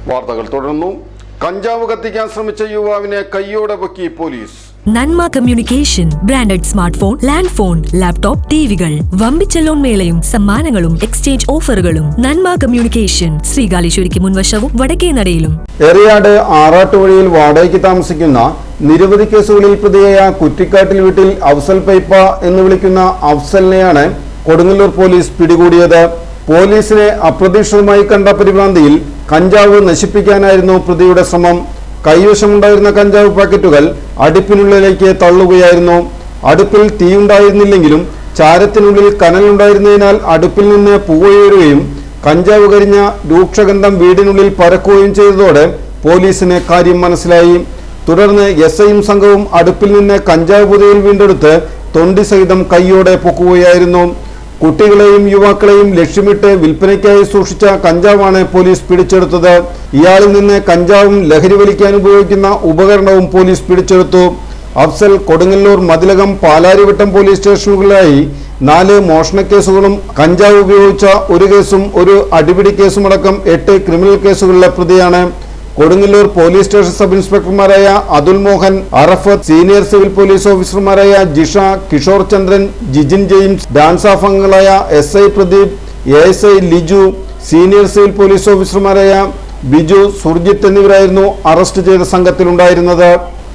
വാർത്തകൾ തുടർന്നു. കഞ്ചാവ് കത്തിക്കാൻ ശ്രമിച്ച യുവാവിനെ കയ്യോടെ പൊക്കി police. Nanma communication branded smart phone, land phone, laptop, ടിവികൾ, വമ്പിച്ച ലോൺ മേളയും സമ്മാനങ്ങളും എക്സ്ചേഞ്ച് ഓഫറുകളും. നന്മ കമ്മ്യൂണിക്കേഷൻ, ശ്രീകാലേശ്വരിക്ക് മുൻവശവും വടക്കേനടയിലും. എറിയാട് ആറാട്ടുവഴിയിൽ വാടകയ്ക്ക് താമസിക്കുന്ന നിരവധി കേസുകളിൽ പ്രതിയായ കുറ്റിക്കാട്ടിൽ വീട്ടിൽ അഫ്സൽ പൈപ്പ എന്ന് വിളിക്കുന്ന അഫ്സലിനെയാണ് കൊടുങ്ങല്ലൂർ പോലീസ് പിടികൂടിയത്. പോലീസിനെ അപ്രതീക്ഷിതമായി കണ്ട പരിഭ്രാന്തിയിൽ കഞ്ചാവ് നശിപ്പിക്കാനായിരുന്നു പ്രതിയുടെ ശ്രമം. കൈവശമുണ്ടായിരുന്ന കഞ്ചാവ് പാക്കറ്റുകൾ അടുപ്പിനുള്ളിലേക്ക് തള്ളുകയായിരുന്നു. അടുപ്പിൽ തീയുണ്ടായിരുന്നില്ലെങ്കിലും ചാരത്തിനുള്ളിൽ കനലുണ്ടായിരുന്നതിനാൽ അടുപ്പിൽ നിന്ന് പുകയുയരുകയും കഞ്ചാവ് കരിഞ്ഞ രൂക്ഷഗന്ധം വീടിനുള്ളിൽ പരക്കുകയും ചെയ്തതോടെ പോലീസിന് കാര്യം മനസ്സിലായി. തുടർന്ന് എസ്ഐയും സംഘവും അടുപ്പിൽ നിന്ന് കഞ്ചാവ് പുതയിൽ വീണ്ടെടുത്ത് തൊണ്ടി സഹിതം കൈയോടെ പൊക്കുകയായിരുന്നു. കുട്ടികളെയും യുവാക്കളെയും ലക്ഷ്യമിട്ട് വിൽപ്പനയ്ക്കായി സൂക്ഷിച്ച കഞ്ചാവാണ് പോലീസ് പിടിച്ചെടുത്തത്. ഇയാളിൽ നിന്ന് കഞ്ചാവും ലഹരി വലിക്കാൻ ഉപയോഗിക്കുന്ന ഉപകരണവും പോലീസ് പിടിച്ചെടുത്തു. അഫ്സൽ കൊടുങ്ങല്ലൂർ, മതിലകം, പാലാരിവട്ടം പോലീസ് സ്റ്റേഷനുകളിലായി 4 മോഷണക്കേസുകളും കഞ്ചാവ് ഉപയോഗിച്ച 1 കേസും 1 അടിപിടി കേസുമടക്കം 8 ക്രിമിനൽ കേസുകളിലെ പ്രതിയാണ്. കൊടുങ്ങല്ലൂർ പോലീസ് സ്റ്റേഷൻ സബ് ഇൻസ്പെക്ടർമാരായ Athul Mohan, Arafath, senior civil police ഓഫീസർമാരായ Jisha, Kishore Chandran, Jijin James, DANSAF അംഗങ്ങളായ SI Pradeep, ASI Liju, senior civil police ഓഫീസർമാരായ ബിജു, സുർജിത്ത് എന്നിവരായിരുന്നു അറസ്റ്റ് ചെയ്ത സംഘത്തിലുണ്ടായിരുന്നത്.